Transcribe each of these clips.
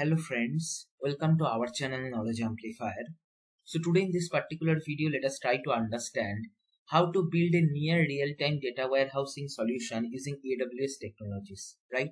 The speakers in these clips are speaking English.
Hello friends, welcome to our channel Knowledge Amplifier. So today in this particular video, let us try to understand how to build a near real-time data warehousing solution using AWS technologies, right?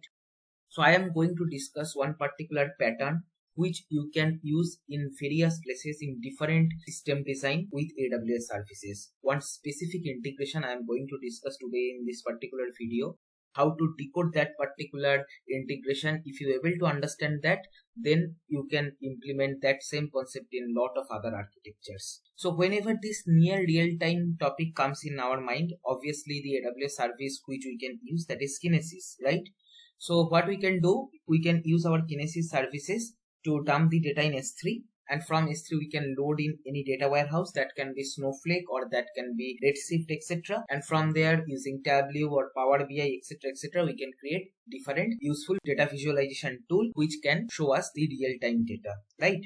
So I am going to discuss one particular pattern which you can use in various places in different system design with AWS services. One specific integration I am going to discuss today in this particular video. How to decode that particular integration. If you're able to understand that, then you can implement that same concept in lot of other architectures. So whenever this near real-time topic comes in our mind, obviously the AWS service which we can use, that is Kinesis, right? So what we can do, we can use our Kinesis services to dump the data in S3, and from S3 we can load in any data warehouse. That can be Snowflake or that can be Redshift, etc. And from there, using Tableau or Power BI, etc., we can create different useful data visualization tool which can show us the real-time data, right?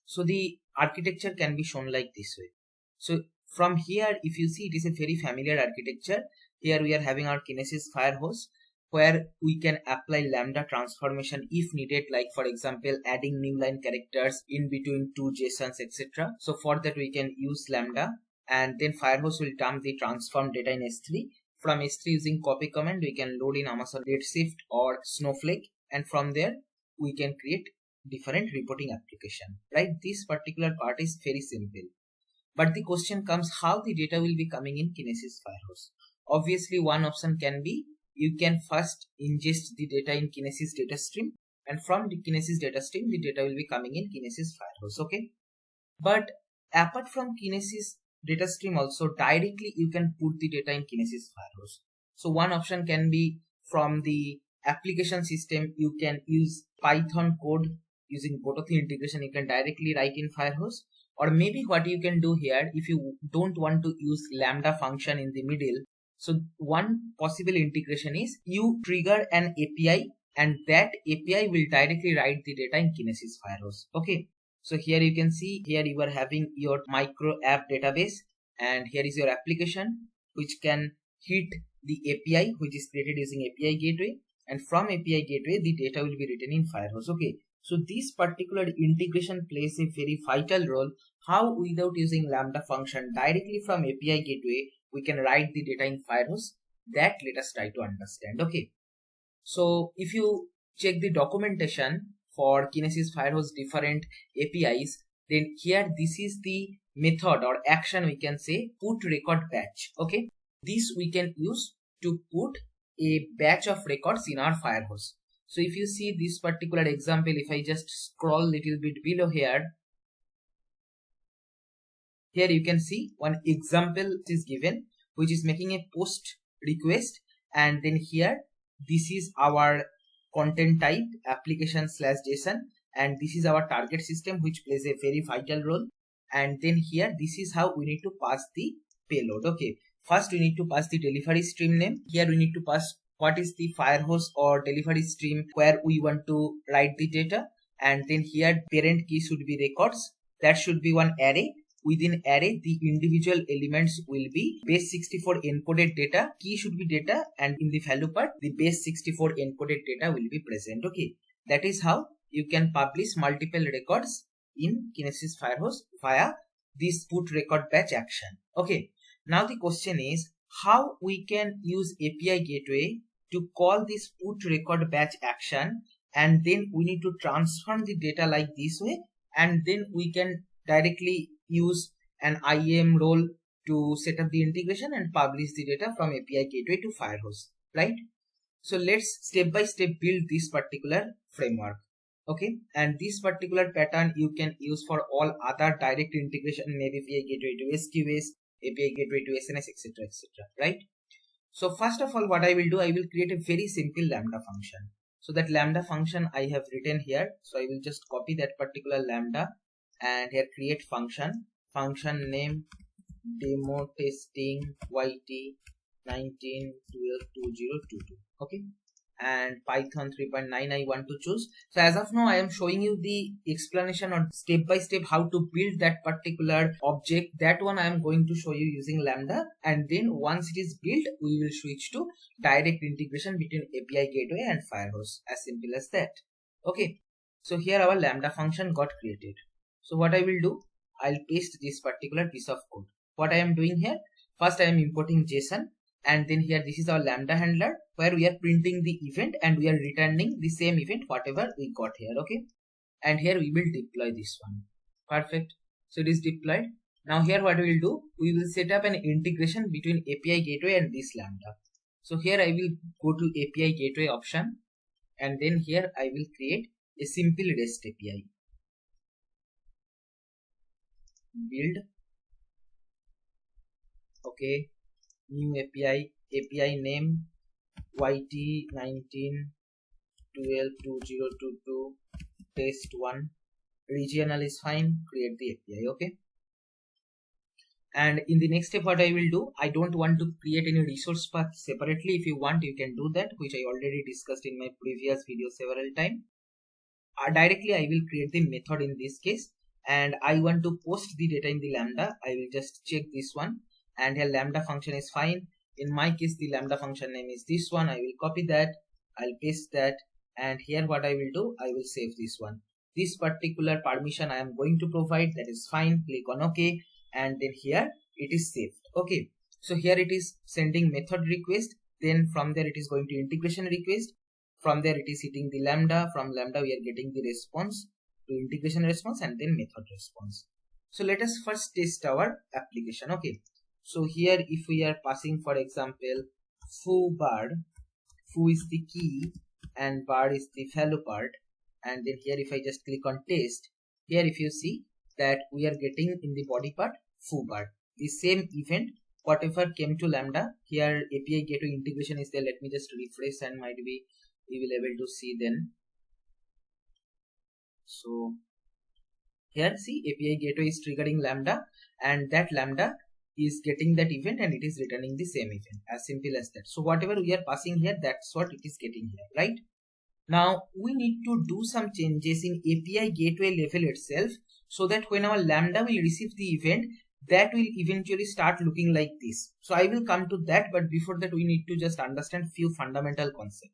So the architecture can be shown like this way. So from here, if you see, it is a very familiar architecture. Here we are having our Kinesis Firehose, where we can apply Lambda transformation if needed, like for example adding new line characters in between two JSONs, etc. So for that we can use Lambda, and then Firehose will dump the transformed data in S3. From S3, using copy command, we can load in Amazon Redshift or Snowflake, and from there we can create different reporting application, right? This particular part is very simple. But the question comes, how the data will be coming in Kinesis Firehose. Obviously one option can be, you can first ingest the data in Kinesis data stream, and from the Kinesis data stream, the data will be coming in Kinesis Firehose, okay? But apart from Kinesis data stream also, directly you can put the data in Kinesis Firehose. So one option can be, from the application system, you can use Python code using both of the integration, you can directly write in Firehose. Or maybe what you can do here, if you don't want to use Lambda function in the middle, so one possible integration is you trigger an API, and that API will directly write the data in Kinesis Firehose. Okay. So here you can see, here you are having your micro app database, and here is your application which can hit the API which is created using API Gateway, and from API Gateway the data will be written in Firehose. Okay. So this particular integration plays a very vital role. How without using Lambda function directly from API Gateway we can write the data in Firehose, that let us try to understand. Okay. So if you check the documentation for Kinesis Firehose different APIs, then here this is the method or action, we can say PutRecordBatch. Okay. This we can use to put a batch of records in our Firehose. So if you see this particular example, if I just scroll little bit below here, here you can see one example is given which is making a post request, and then here this is our content type application/JSON, and this is our target system which plays a very vital role. And then here this is how we need to pass the payload. Okay, first we need to pass the delivery stream name. Here we need to pass what is the Firehose or delivery stream where we want to write the data, and then here parent key should be records. That should be one array. Within array, the individual elements will be base 64 encoded data, key should be data, and in the value part, the base 64 encoded data will be present. Okay, that is how you can publish multiple records in Kinesis Firehose via this PutRecordBatch action. Okay, now the question is how we can use API Gateway to call this PutRecordBatch action, and then we need to transform the data like this way, and then we can directly use an IAM role to set up the integration and publish the data from API Gateway to Firehose, right? So let's step by step build this particular framework. Okay, and this particular pattern you can use for all other direct integration, maybe API Gateway to SQS, API Gateway to SNS, etc., right? So first of all, what I will do, I will create a very simple Lambda function. So that Lambda function I have written here. So I will just copy that particular Lambda, and here create function name demo testing yt 19122022. Okay, and Python 3.9 I want to choose. So as of now I am showing you the explanation on step by step how to build that particular object. That one I am going to show you using Lambda, and then once it is built we will switch to direct integration between API Gateway and Firehose. As simple as that. Okay. So here our Lambda function got created. So what I will do, I'll paste this particular piece of code. What I am doing here, first I am importing JSON, and then here this is our Lambda handler where we are printing the event and we are returning the same event whatever we got here. Okay, and here we will deploy this one. Perfect. So it is deployed. Now here what we will do, we will set up an integration between API Gateway and this Lambda. So here I will go to API Gateway option, and then here I will create a simple REST API. Build. Okay. New API. API name YT19122022 test1. Regional is fine. Create the API. Okay. And in the next step, what I will do, I don't want to create any resource path separately. If you want, you can do that, which I already discussed in my previous video several times. Directly, I will create the method in this case, and I want to post the data in the Lambda. I will just check this one, and here Lambda function is fine. In my case, the Lambda function name is this one. I will copy that. I'll paste that, and here what I will do, I will save this one. This particular permission I am going to provide, that is fine. Click on OK. And then here it is saved. Okay, so here it is sending method request, then from there it is going to integration request, from there it is hitting the Lambda, from Lambda we are getting the response to integration response and then method response. So let us first test our application. Okay, so here if we are passing, for example, foo bar, foo is the key and bar is the value part, and then here if I just click on test, here if you see that we are getting in the body part foo bar, the same event whatever came to Lambda. Here API Gateway integration is there. Let me just refresh and might be we will able to see then. So here see API Gateway is triggering Lambda, and that Lambda is getting that event and it is returning the same event. As simple as that. So whatever we are passing here, that's what it is getting here, right? Now we need to do some changes in API Gateway level itself, so that when our Lambda will receive the event, that will eventually start looking like this. So I will come to that, but before that we need to just understand few fundamental concepts.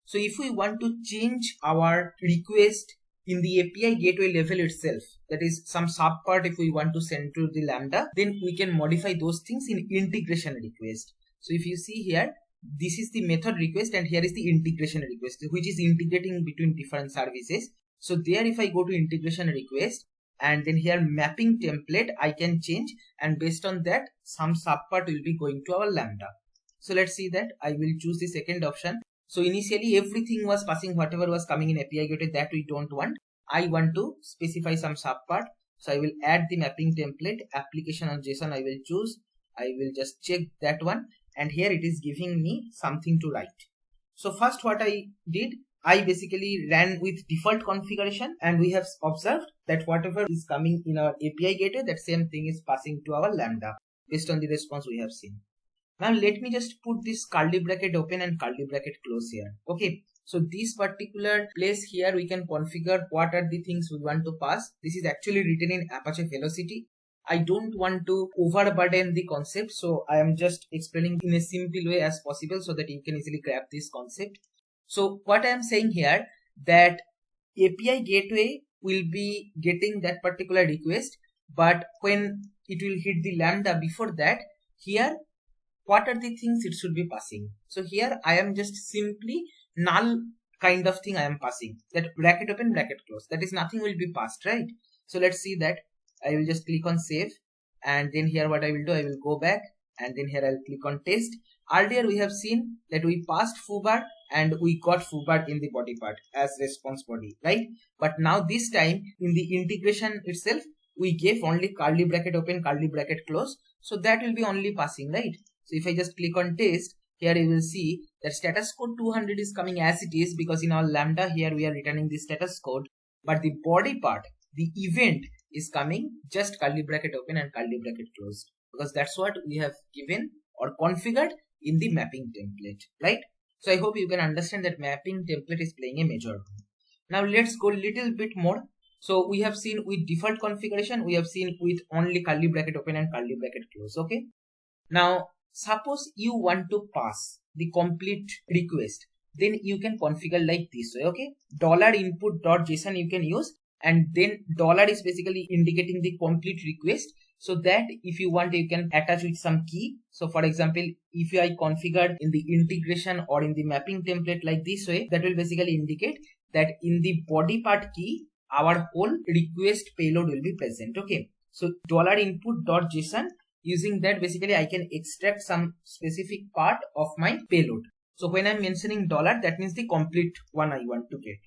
So if we want to change our request in the API Gateway level itself, that is some subpart if we want to send to the Lambda, then we can modify those things in integration request. So if you see here, this is the method request and here is the integration request, which is integrating between different services. So there if I go to integration request, and then here mapping template I can change, and based on that some subpart will be going to our Lambda. So let's see that. I will choose the second option. So initially everything was passing whatever was coming in API Gateway, that we don't want. I want to specify some subpart. So I will add the mapping template, application on JSON I will choose. I will just check that one, and here it is giving me something to write. So first what I did, I basically ran with default configuration, and we have observed that whatever is coming in our API Gateway, that same thing is passing to our Lambda based on the response we have seen. Now let me just put this curly bracket open and curly bracket close here. Okay, so this particular place here we can configure what are the things we want to pass. This is actually written in Apache Velocity. I don't want to overburden the concept, so I am just explaining in a simple way as possible so that you can easily grab this concept. So what I am saying here, that API Gateway will be getting that particular request, but when it will hit the Lambda, before that, here what are the things it should be passing. So here I am just simply null kind of thing I am passing, that bracket open bracket close, that is nothing will be passed, right? So let's see that. I will just click on save, and then here what I will do, I will go back, and then here I'll click on test. Earlier we have seen that we passed foo bar and we got foo bar in the body part as response body, right? But now this time in the integration itself, we gave only curly bracket open, curly bracket close, so that will be only passing, right? So if I just click on test, here you will see that status code 200 is coming as it is, because in our Lambda here we are returning the status code, but the body part, the event is coming just curly bracket open and curly bracket closed, because that's what we have given or configured in the mapping template, right? So I hope you can understand that mapping template is playing a major role. Now let's go a little bit more. So we have seen with default configuration, we have seen with only curly bracket open and curly bracket close. Okay. Now suppose you want to pass the complete request, then you can configure like this way. Okay, $input.json you can use, and then dollar is basically indicating the complete request, so that if you want you can attach with some key. So for example, if I configured in the integration or in the mapping template like this way, that will basically indicate that in the body part key our whole request payload will be present. Okay, so $input.json, using that basically I can extract some specific part of my payload. So when I'm mentioning dollar, that means the complete one I want to get.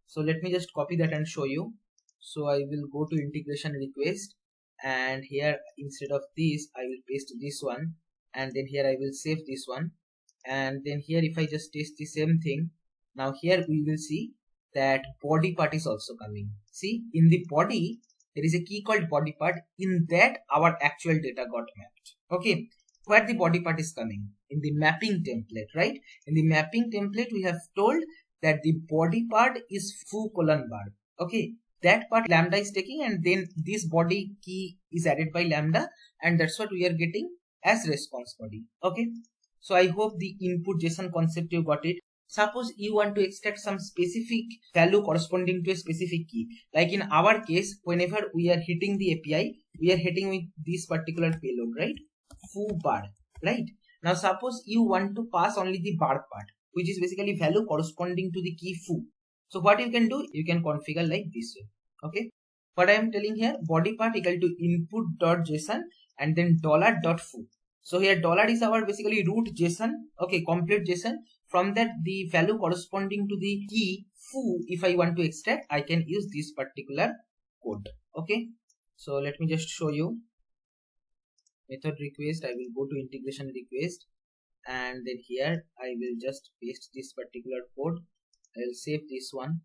So let me just copy that and show you. So I will go to integration request, and here instead of this I will paste this one, and then here I will save this one, and then here if I just test the same thing, now here we will see that body part is also coming. See, in the body there is a key called body part. In that our actual data got mapped. Okay, where the body part is coming? In the mapping template, right? In the mapping template we have told that the body part is foo::bar. Okay, that part Lambda is taking, and then this body key is added by Lambda, and that's what we are getting as response body. Okay, so I hope the input JSON concept you got it. Suppose you want to extract some specific value corresponding to a specific key. Like in our case, whenever we are hitting the API, we are hitting with this particular payload, right? Foo::bar, right? Now suppose you want to pass only the bar part, which is basically value corresponding to the key foo. So what you can do, you can configure like this way. Okay, what I am telling here, body part equal to input.json and then $.foo. So here dollar is our basically root JSON. Okay, complete JSON. From that the value corresponding to the key foo, if I want to extract, I can use this particular code. Okay, so let me just show you. Method request, I will go to integration request, and then here I will just paste this particular code. I will save this one,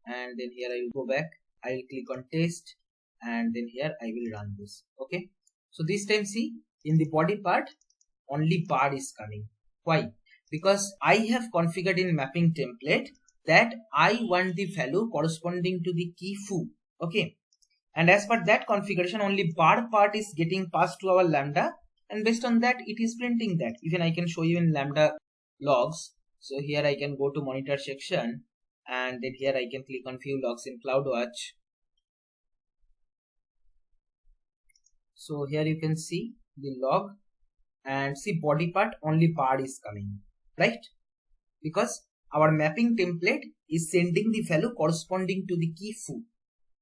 and then here I will go back. I will click on test, and then here I will run this. Okay, so this time see, in the body part only bar is coming. Why? Because I have configured in mapping template that I want the value corresponding to the key foo. Okay, and as per that configuration, only bar part is getting passed to our Lambda, and based on that it is printing that. Even I can show you in Lambda logs. So here I can go to monitor section, and then here I can click on view logs in CloudWatch. So here you can see the log, and see body part only bar is coming, right? Because our mapping template is sending the value corresponding to the key foo.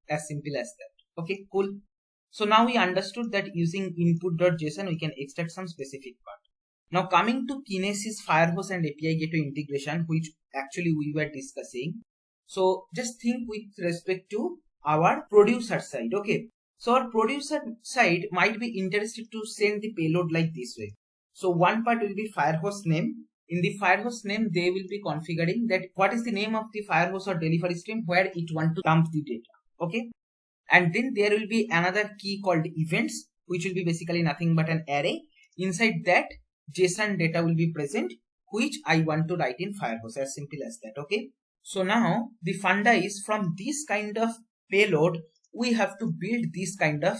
As simple as that. Okay, cool. So now we understood that using input.json we can extract some specific part. Now coming to Kinesis Firehose and API Gateway integration, which actually we were discussing. So just think with respect to our producer side. Okay, so our producer side might be interested to send the payload like this way. So one part will be Firehose name. In the Firehose name, they will be configuring that what is the name of the Firehose or delivery stream where it want to dump the data. Okay, and then there will be another key called events, which will be basically nothing but an array. Inside that JSON data will be present, which I want to write in Firehose. As simple as that. Okay, so now the funda is, from this kind of payload we have to build this kind of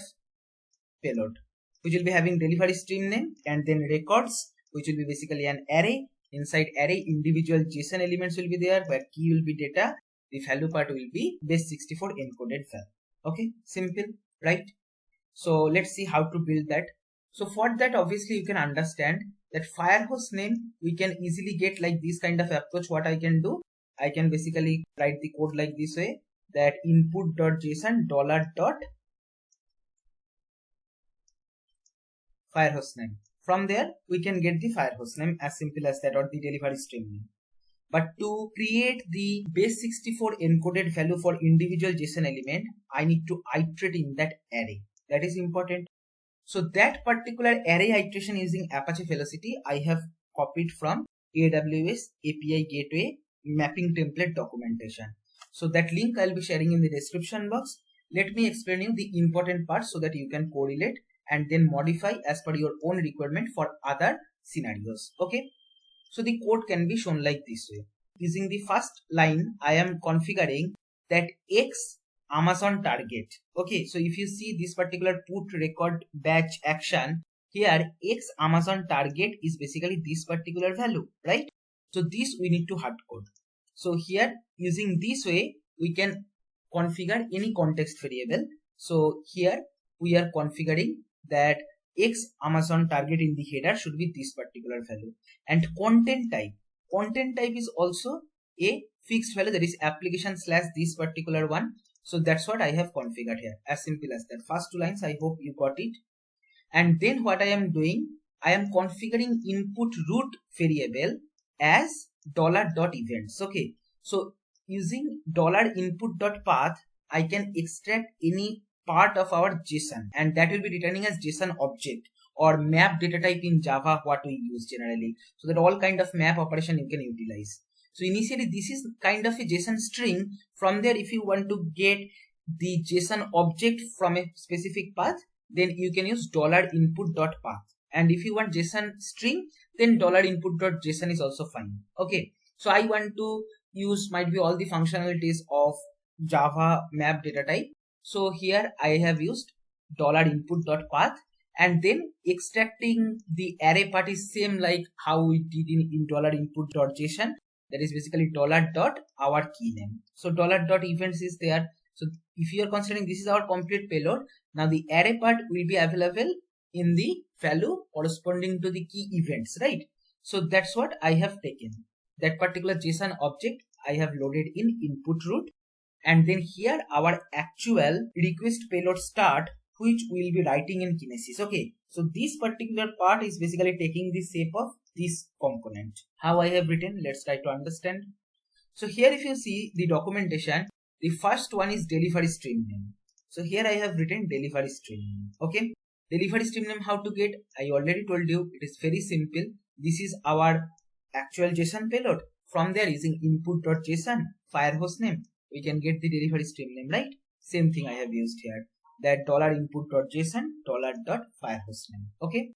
payload, which will be having delivery stream name, and then records, which will be basically an array. Inside array, individual JSON elements will be there, where key will be data, the value part will be base64 encoded value. Okay, simple, right? So let's see how to build that. So for that, obviously you can understand that Firehose name we can easily get like this kind of approach. What I can do, I can basically write the code like this way, that input.json $Firehose name. From there we can get the Firehose name, as simple as that, or the delivery stream name. But to create the base64 encoded value for individual JSON element, I need to iterate in that array. That is important. So that particular array iteration using Apache Velocity I have copied from AWS API Gateway mapping template documentation. So that link I'll be sharing in the description box. Let me explain you the important parts so that you can correlate and then modify as per your own requirement for other scenarios. Okay, so the code can be shown like this way. Using the first line, I am configuring that X Amazon target. Okay, so if you see this particular PutRecordBatch action, here X Amazon target is basically this particular value, right? So this we need to hard code. So here using this way we can configure any context variable. So here we are configuring that X Amazon target in the header should be this particular value, and content type is also a fixed value, that is application / this particular one. So that's what I have configured here, as simple as that. First two lines, I hope you got it. And then what I am doing, I am configuring input root variable as $.events. Okay, so using $input.path, I can extract any part of our JSON, and that will be returning as JSON object or map data type in Java, what we use generally, so that all kind of map operation you can utilize. So initially this is kind of a JSON string. From there, if you want to get the JSON object from a specific path, then you can use $input.path. And if you want JSON string, then $input.json is also fine. Okay, so I want to use might be all the functionalities of Java map data type. So here I have used $input.path, and then extracting the array part is same like how we did in $input.json. That is basically $our key name. So $.events is there. So if you are considering this is our complete payload, now the array part will be available in the value corresponding to the key events, right? So that's what I have taken. That particular JSON object I have loaded in input root, and then here our actual request payload start, which we'll be writing in Kinesis. Okay, so this particular part is basically taking the shape of this component. How I have written, let's try to understand. So here if you see the documentation, the first one is delivery stream name. So here I have written delivery stream name. Okay, delivery stream name how to get, I already told you, it is very simple. This is our actual JSON payload. From there, using input.json Firehose name, we can get the delivery stream name, right? Same thing I have used here, that $input.json $.firehose name. Okay,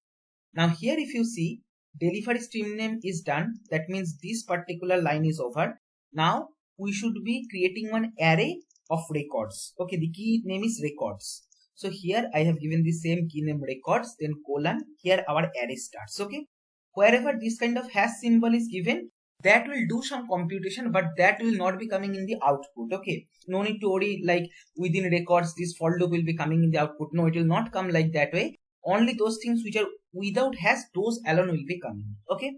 now here if you see delivery stream name is done, that means this particular line is over. Now we should be creating one array of records. Okay, the key name is records. So here I have given the same key name records, then colon, here our array starts. Okay, wherever this kind of hash symbol is given, that will do some computation, but that will not be coming in the output. Okay, no need to worry like within records this for loop will be coming in the output. No, it will not come like that way. Only those things which are without hash, those alone will be coming. Okay,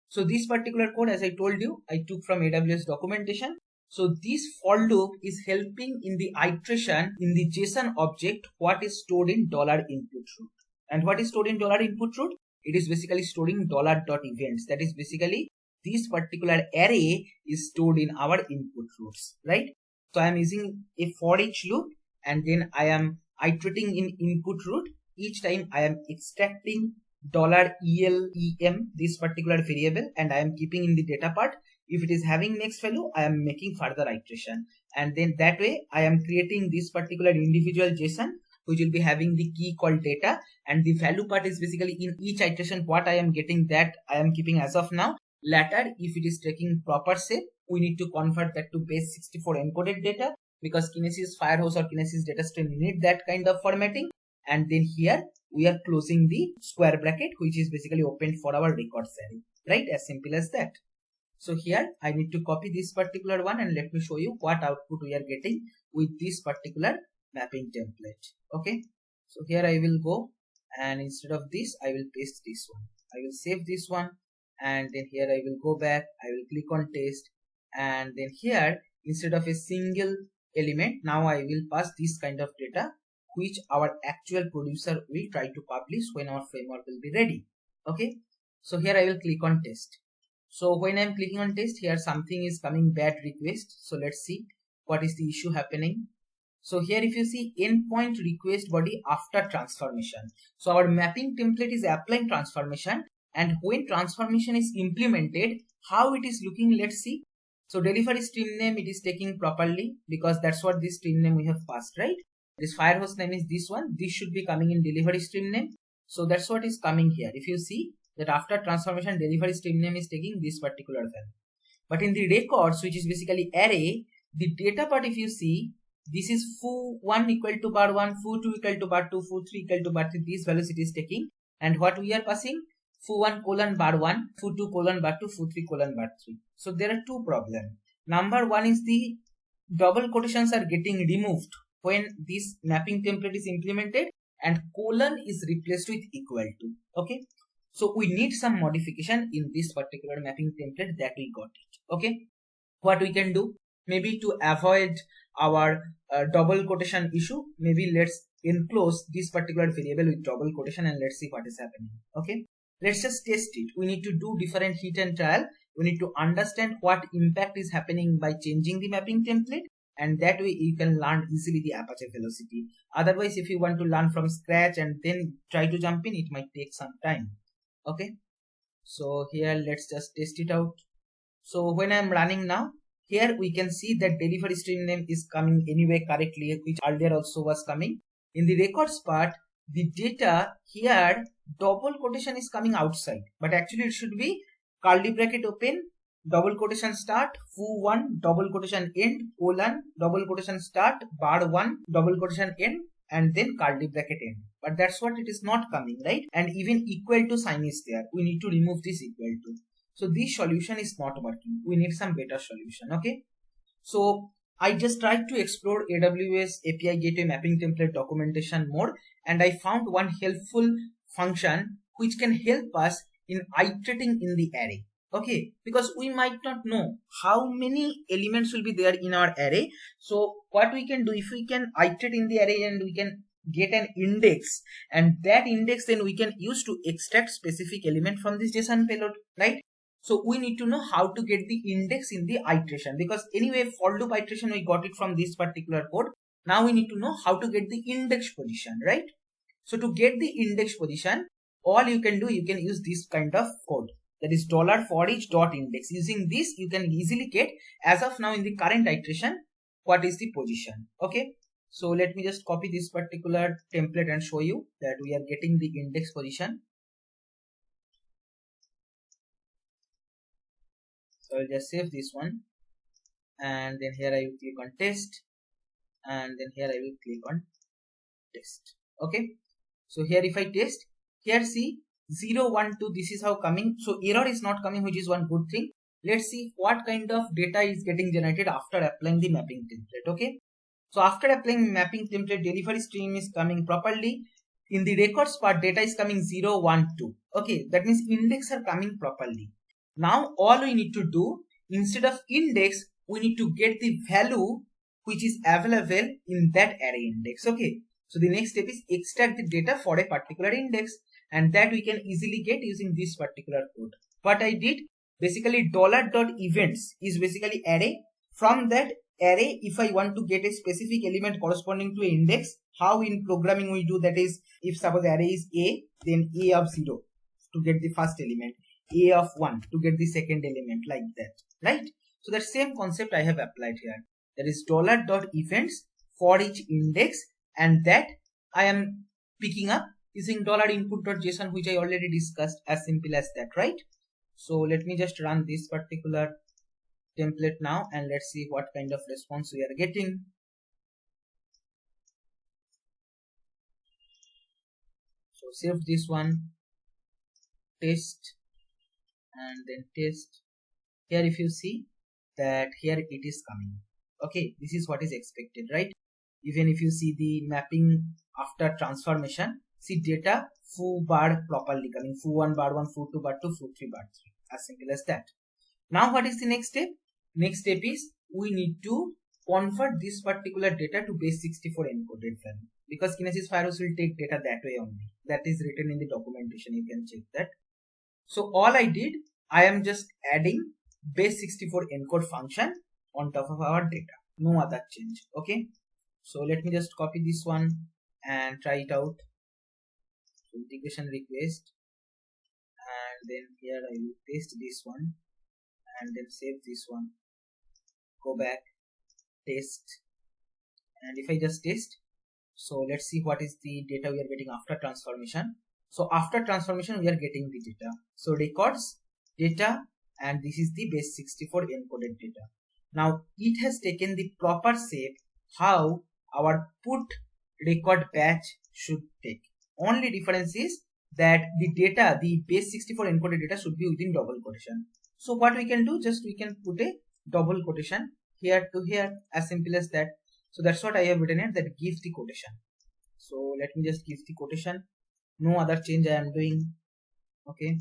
so this particular code, as I told you, I took from AWS documentation. So this for loop is helping in the iteration in the JSON object what is stored in $input root. And what is stored in $input root? It is basically storing $.events. That is basically this particular array is stored in our input roots, right? So I am using a for each loop, and then I am iterating in input root. Each time I am extracting $elem, this particular variable, and I am keeping in the data part. If it is having next value, I am making further iteration, and then that way I am creating this particular individual JSON which will be having the key called data, and the value part is basically in each iteration what I am getting, that I am keeping as of now. Later, if it is taking proper shape, we need to convert that to base 64 encoded data, because Kinesis Firehose or Kinesis data stream need that kind of formatting. And then here we are closing the square bracket, which is basically opened for our records array, right? As simple as that. So here I need to copy this particular one, and let me show you what output we are getting with this particular mapping template. Okay, so here I will go, and instead of this I will paste this one. I will save this one, and then here I will go back, I will click on test, and then here instead of a single element, now I will pass this kind of data which our actual producer will try to publish when our framework will be ready. Okay, so here I will click on test. So when I'm clicking on test, here something is coming bad request. So let's see what is the issue happening. So here if you see endpoint request body after transformation. So our mapping template is applying transformation, and when transformation is implemented, how it is looking, let's see. So delivery stream name, it is taking properly, because that's what this stream name we have passed, right? This Firehose name is this one. This should be coming in delivery stream name. So that's what is coming here. If you see that after transformation, delivery stream name is taking this particular value. But in the records, which is basically array, the data part, if you see, this is foo1 equal to bar1, foo2 equal to bar2, foo3 equal to bar3. These values it is taking. And what we are passing? foo1 colon bar 1, foo2 colon bar 2, foo3 colon bar 3. So there are two problems. Number one is the double quotations are getting removed when this mapping template is implemented and colon is replaced with equal to. Okay, so we need some modification in this particular mapping template that we got it. Okay, what we can do, maybe to avoid our double quotation issue, maybe let's enclose this particular variable with double quotation and let's see what is happening. Okay, let's just test it. We need to do different hit and trial. We need to understand what impact is happening by changing the mapping template, and that way you can learn easily the Apache Velocity. Otherwise, if you want to learn from scratch and then try to jump in, it might take some time. Okay, so here let's just test it out. So when I'm running now, here we can see that delivery stream name is coming anyway correctly, which earlier also was coming. In the records part, the data here, double quotation is coming outside, but actually it should be curly bracket open, double quotation start, foo1, double quotation end, colon, double quotation start, bar 1, double quotation end, and then curly bracket end. But that's what it is not coming, right? And even equal to sign is there. We need to remove this equal to. So this solution is not working. We need some better solution. Okay. So I just tried to explore AWS API Gateway mapping template documentation more, and I found one helpful function which can help us in iterating in the array. Okay, because we might not know how many elements will be there in our array. So what we can do, if we can iterate in the array and we can get an index, and that index then we can use to extract specific element from this JSON payload, right? So we need to know how to get the index in the iteration, because anyway for loop iteration we got it from this particular code. Now we need to know how to get the index position, right? So to get the index position, all you can do, you can use this kind of code, that is $for each.index. Using this you can easily get, as of now in the current iteration, what is the position. Okay, so let me just copy this particular template and show you that we are getting the index position. So I'll just save this one, and then here I will click on test, and then here I will click on test. Okay, so here if I test, here see 0, 1, 2, this is how coming. So error is not coming, which is one good thing. Let's see what kind of data is getting generated after applying the mapping template. Okay, so after applying mapping template, delivery stream is coming properly. In the records part, data is coming 0, 1, 2. Okay, that means index are coming properly. Now all we need to do, instead of index, we need to get the value which is available in that array index. Okay, so the next step is extract the data for a particular index, and that we can easily get using this particular code. What I did, basically $.events is basically array. From that array, if I want to get a specific element corresponding to an index, how in programming we do that is, if suppose array is A, then A of 0 to get the first element, A of 1 to get the second element, like that, right? So that same concept I have applied here. That is $.events for each index, and that I am picking up using $input.json, which I already discussed, as simple as that, right? So let me just run this particular template now, and let's see what kind of response we are getting. So save this one, test, and then test. Here if you see that here it is coming. Okay, this is what is expected, right? Even if you see the mapping after transformation, see data foo bar properly coming, foo1 bar 1, foo2 bar 2, foo3 bar 3, as simple as that. Now what is the next step? Next step is we need to convert this particular data to base 64 encoded value, because Kinesis Firehose will take data that way only. That is written in the documentation, you can check that. So all I did, I am just adding base 64 encode function on top of our data, no other change. Okay, so let me just copy this one and try it out. So integration request, and then here I will paste this one, and then save this one, go back, test, and if I just test, so let's see what is the data we are getting after transformation. So after transformation we are getting the data, so records, data, and this is the base 64 encoded data. Now it has taken the proper shape how our PutRecordBatch should take. Only difference is that the data, the base 64 encoded data should be within double quotation. So what we can do, just we can put a double quotation here to here, as simple as that. So that's what I have written it, that give the quotation. So let me just give the quotation. No other change I am doing. Okay.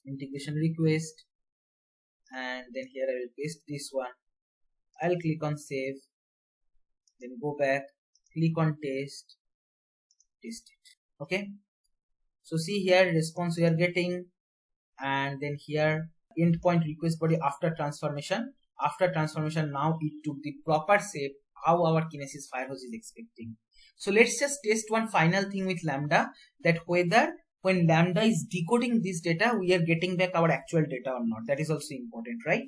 Integration request, and then here I will paste this one. I'll click on save, then go back, click on test it. Okay. So see here response we are getting, and then here endpoint request body after transformation. After transformation, now it took the proper shape how our Kinesis Firehose is expecting. So let's just test one final thing with Lambda, that whether when Lambda is decoding this data, we are getting back our actual data or not. That is also important, right?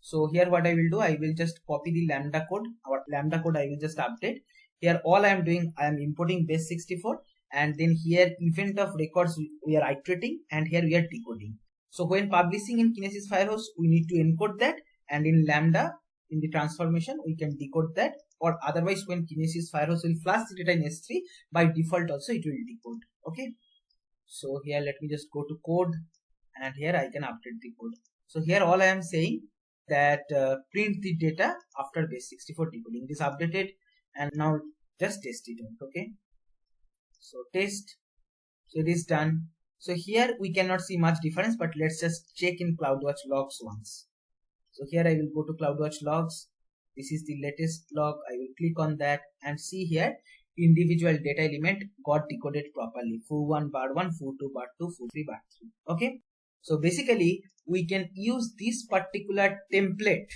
So here what I will do, I will just copy the Lambda code. Our Lambda code I will just update. Here all I am doing, I am importing base 64, and then here event of records we are iterating, and here we are decoding. So when publishing in Kinesis Firehose, we need to encode that, and in Lambda, in the transformation, we can decode that, or otherwise when Kinesis Firehose will flash the data in S3, by default also it will decode. Okay. So here let me just go to code, and here I can update the code. So here all I am saying that print the data after base 64 decoding. It is updated, and now just test it out. Okay. So test. So it is done. So here we cannot see much difference, but let's just check in CloudWatch logs once. So here I will go to CloudWatch logs. This is the latest log. I will click on that and see here individual data element got decoded properly. foo1 bar 1, foo2 bar 2, foo3 bar 3. Okay. So basically we can use this particular template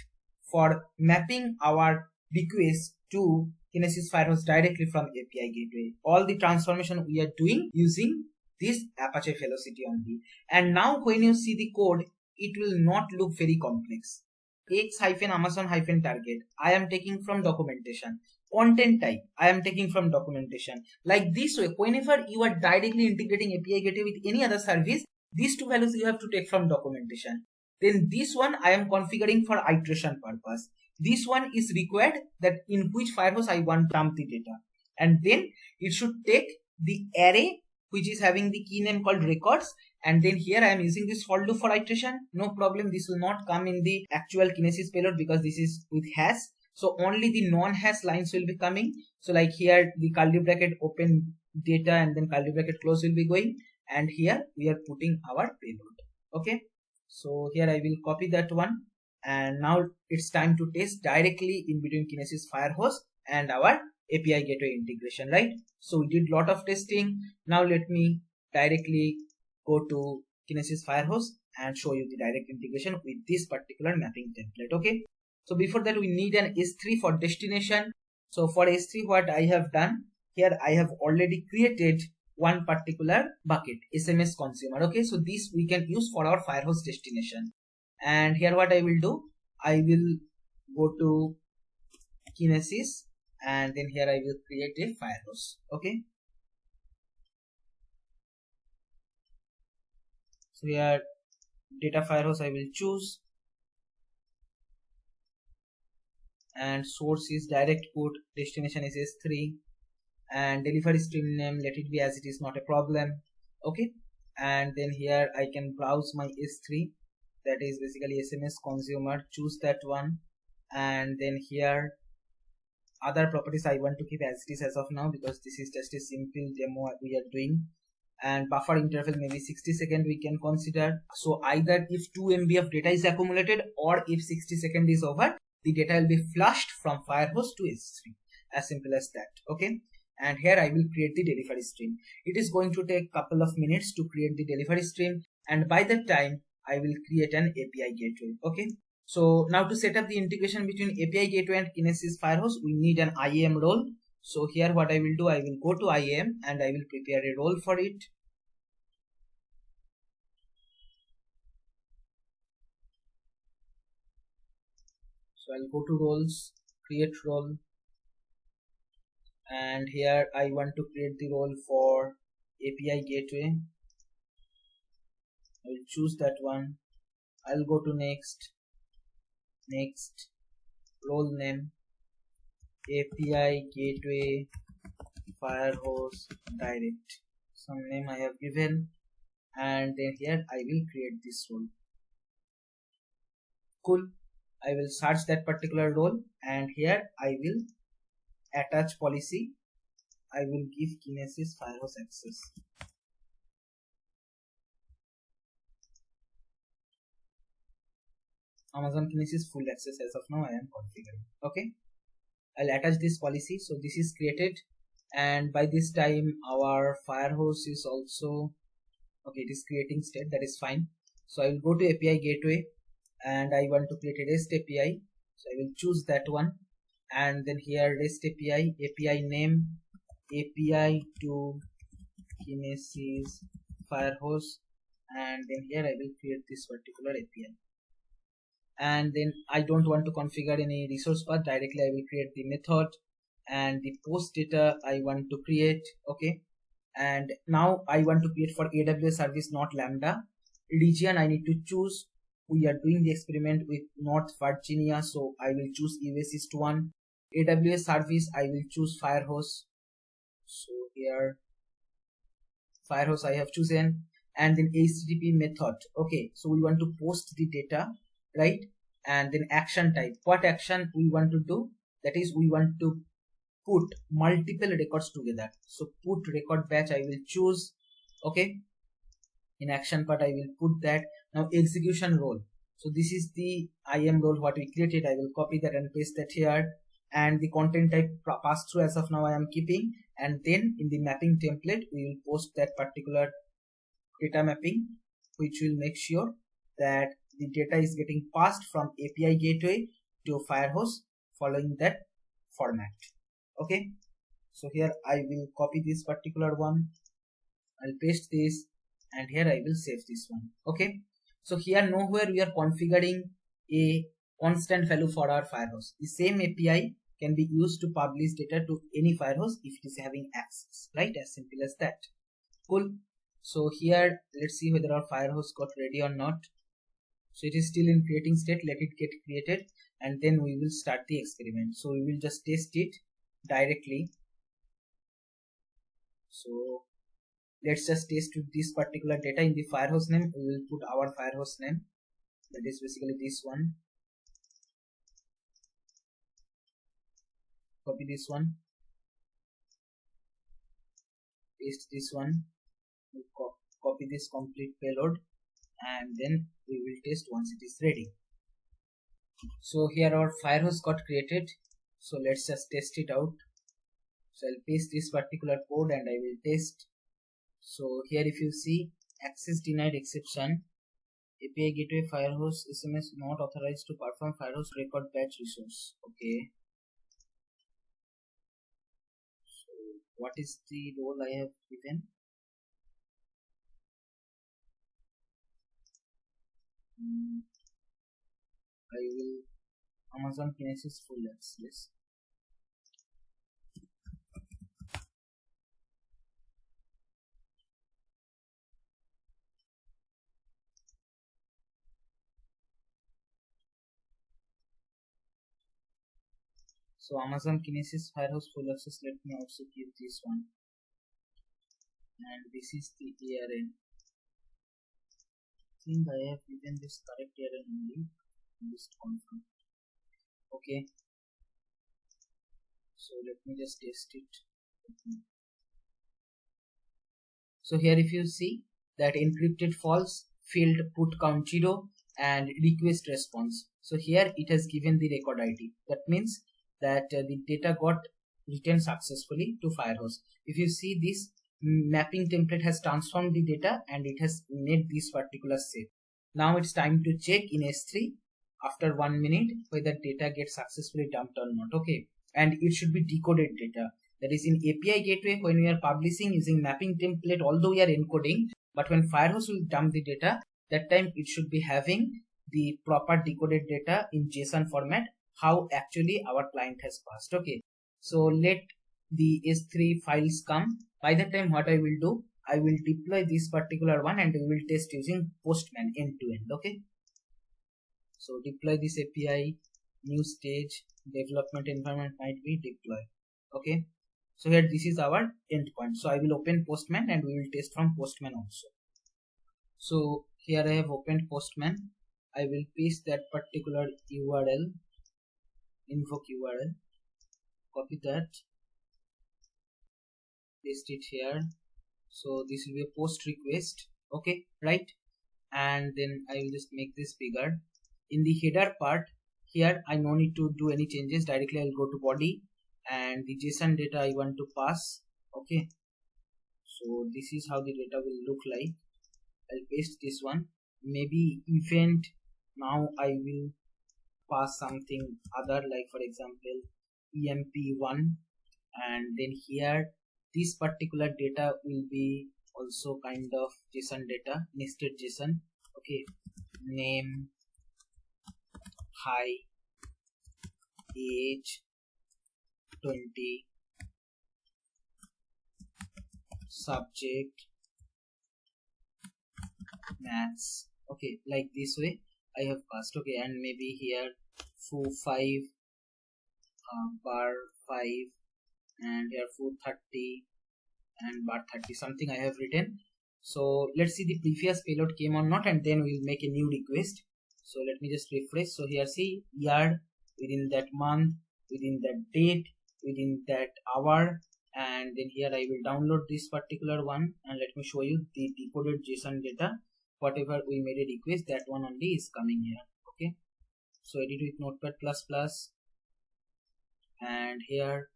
for mapping our request to Kinesis Firehose directly from API Gateway. All the transformation we are doing using this Apache Velocity only. And now when you see the code, it will not look very complex. X-Amazon-target, I am taking from documentation. Content type, I am taking from documentation. Like this way, whenever you are directly integrating API Gateway with any other service, these two values you have to take from documentation. Then this one I am configuring for iteration purpose. This one is required that in which Firehose I want to dump the data. And then it should take the array which is having the key name called records, and then here I am using this for loop for iteration. No problem, this will not come in the actual Kinesis payload because this is with hash. So only the non-hash lines will be coming. So like here the curly bracket open data and then curly bracket close will be going, and here we are putting our payload. Okay. So here I will copy that one, and now it's time to test directly in between Kinesis Firehose and our API Gateway integration, right? So we did lot of testing. Now let me directly go to Kinesis Firehose and show you the direct integration with this particular mapping template. Okay. So before that we need an S3 for destination. So for S3 what I have done, here I have already created one particular bucket, SMS consumer. Okay. So this we can use for our Firehose destination. And here what I will do, I will go to Kinesis, and then here I will create a Firehose. Okay. So here data Firehose I will choose, and source is direct put, destination is S3, and delivery stream name let it be as it is, not a problem. Okay. And then here I can browse my S3, that is basically SMS consumer, choose that one, and then here other properties I want to keep as it is as of now because this is just a simple demo we are doing. And buffer interval maybe 60 seconds we can consider. So either if 2 MB of data is accumulated, or if 60 seconds is over, the data will be flushed from Firehose to S3. As simple as that. Okay. And here I will create the delivery stream. It is going to take a couple of minutes to create the delivery stream, and by that time I will create an API gateway. Okay. So now to set up the integration between API Gateway and Kinesis Firehose, we need an IAM role. So here what I will do, I will go to IAM and I will prepare a role for it. So I'll go to roles, create role, and here I want to create the role for API Gateway. I will choose that one. I'll go to next, role name API Gateway Firehose direct. Some name I have given, and then here I will create this role. Cool. I will search that particular role, and here I will attach policy. I will give Kinesis Firehose access. Amazon Kinesis full access as of now I am configuring. Okay, I'll attach this policy. So this is created, and by this time our Firehose is also okay. It is creating state, that is fine. So I will go to API Gateway, and I want to create a REST API. So I will choose that one, and then here REST API name API to Kinesis Firehose, and then here I will create this particular API. And then I don't want to configure any resource path directly. I will create the method, and the post data I want to create. Okay, and now I want to create for AWS service, not Lambda. Region I need to choose. We are doing the experiment with North Virginia, so I will choose US East 1. AWS service I will choose Firehose. So here Firehose I have chosen, and then HTTP method. Okay, so we want to post the data, right? And then action type. What action we want to do? That is, we want to put multiple records together. So PutRecordBatch I will choose. Okay, in action part I will put that. Now execution role. So this is the IAM role what we created. I will copy that and paste that here. And the content type pass through as of now I am keeping, and then in the mapping template we will post that particular data mapping, which will make sure that the data is getting passed from API Gateway to Firehose following that format. Okay, so here I will copy this particular one, I'll paste this, and here I will save this one. Okay, so here nowhere we are configuring a constant value for our Firehose. The same API can be used to publish data to any Firehose if it is having access, right? As simple as that. Cool. So here let's see whether our Firehose got ready or not. So it is still in creating state. Let it get created, and then we will start the experiment. So we will just test it directly. So let's just test with this particular data. In the Firehose name we will put our Firehose name, that is basically this one. Copy this one, paste this one, we'll copy this complete payload, and then we will test once it is ready. So here our Firehose got created. So let's just test it out. So I'll paste this particular code and I will test. So here if you see access denied exception, API Gateway Firehose SMS not authorized to perform Firehose record batch resource. Okay. So what is the role I have given? I will Amazon Kinesis full access. So Amazon Kinesis Firehose full access. Let me also give this one, and this is the ARN. I think I have given this correct ARN only. Just confirm. Okay. So let me just test it. So here if you see that encrypted false, field put count 0, and request response. So here it has given the record ID. That means that the data got written successfully to Firehose. If you see, this mapping template has transformed the data and it has made this particular set. Now it's time to check in S3 after 1 minute whether data gets successfully dumped or not. Okay, and it should be decoded data. That is, in API Gateway, when we are publishing using mapping template, although we are encoding, but when Firehose will dump the data, that time it should be having the proper decoded data in JSON format, how actually our client has passed. Okay, so let the S3 files come. By that time what I will do, I will deploy this particular one and we will test using Postman end to end. Okay, so deploy this API, new stage, development environment might be deploy. Okay, So here this is our endpoint. So I will open Postman and we will test from Postman also. So here I have opened Postman. I will paste that particular URL, invoke URL, copy that, paste it here. So this will be a post request, okay, right? And then I will just make this bigger. In the header part, here I no need to do any changes. Directly I'll go to body and the JSON data I want to pass, okay. So this is how the data will look like. I'll paste this one. Maybe event, now I will pass something other, like for example emp1, and then here this particular data will be also kind of JSON data, nested JSON, okay. Name, height, age 20, subject maths, okay, like this way I have passed, okay. And maybe here foo 5, bar 5, and here foo 30 and bar 30, something I have written. So let's see the previous payload came or not, and then we'll make a new request. So let me just refresh. So here see year, within that month, within that date, within that hour, and then here I will download this particular one and let me show you the decoded JSON data. Whatever we made a request, that one only is coming here, okay. So edit with Notepad++, and here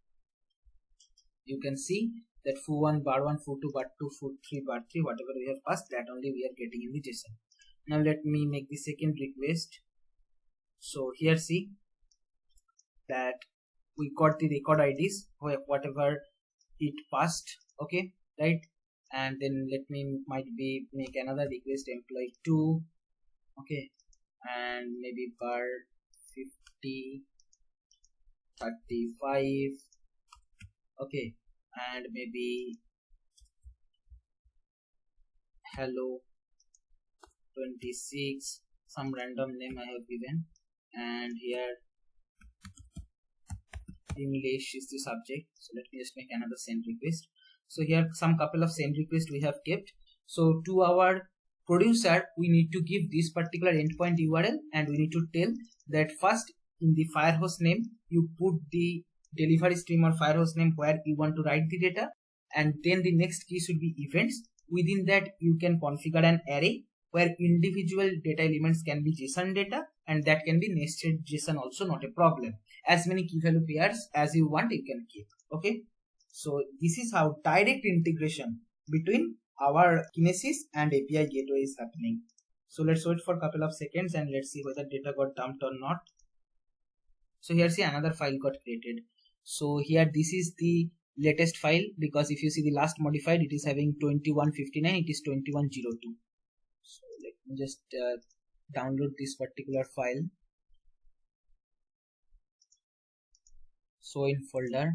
you can see that foo1 bar 1, foo2 bar 2, foo3 bar 3, whatever we have passed, that only we are getting in the JSON. Now let me make the second request. So here see that we got the record IDs, whatever it passed, okay, right? And then let me make another request, employee 2, okay, and maybe bar 50, 35, okay, and maybe hello 26, some random name I have given, and here English is the subject. So let me just make another send request. So here some couple of send requests we have kept. So to our producer we need to give this particular endpoint URL, and we need to tell that first in the Firehose name you put the delivery stream or Firehose name where you want to write the data, and then the next key should be events. Within that you can configure an array where individual data elements can be JSON data, and that can be nested JSON also, not a problem. As many key value pairs as you want you can keep, okay. So this is how direct integration between our Kinesis and API Gateway is happening. So let's wait for a couple of seconds and let's see whether data got dumped or not. So here see another file got created. So here this is the latest file, because if you see the last modified, it is having 2159, it is 2102. So let me just download this particular file. So in folder,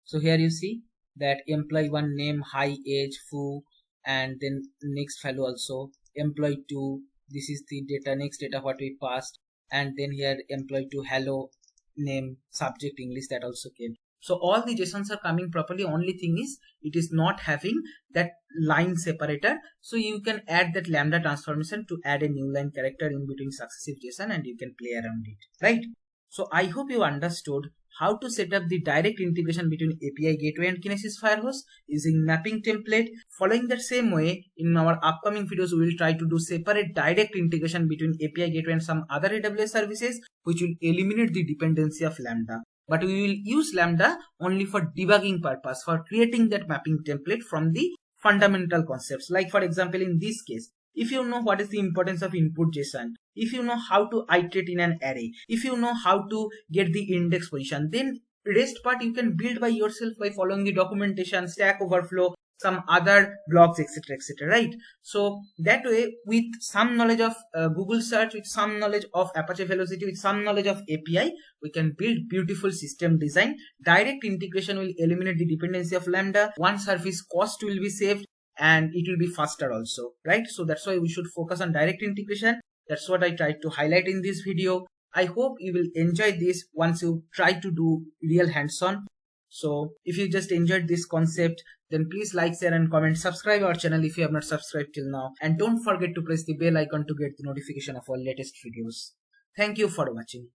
so here you see that employee 1 name, high age, foo, and then next value also employee 2, this is the data, next data what we passed, and then here employee 2 hello name, subject English, that also came. So all the JSONs are coming properly. Only thing is it is not having that line separator. So you can add that Lambda transformation to add a new line character in between successive JSON, and you can play around it, right? So I hope you understood how to set up the direct integration between API Gateway and Kinesis Firehose using mapping template. Following that same way, in our upcoming videos, we will try to do separate direct integration between API Gateway and some other AWS services, which will eliminate the dependency of Lambda. But we will use Lambda only for debugging purpose, for creating that mapping template from the fundamental concepts. Like for example, in this case, if you know what is the importance of input JSON, if you know how to iterate in an array, if you know how to get the index position, then rest part you can build by yourself by following the documentation, Stack Overflow, some other blogs, etc, etc, right? So that way, with some knowledge of Google search, with some knowledge of Apache Velocity, with some knowledge of API, we can build beautiful system design. Direct integration will eliminate the dependency of Lambda. One service cost will be saved, and it will be faster also, right? So that's why we should focus on direct integration. That's what I tried to highlight in this video. I hope you will enjoy this once you try to do real hands-on. So if you just enjoyed this concept, then please like, share and comment. Subscribe our channel if you have not subscribed till now. And don't forget to press the bell icon to get the notification of our latest videos. Thank you for watching.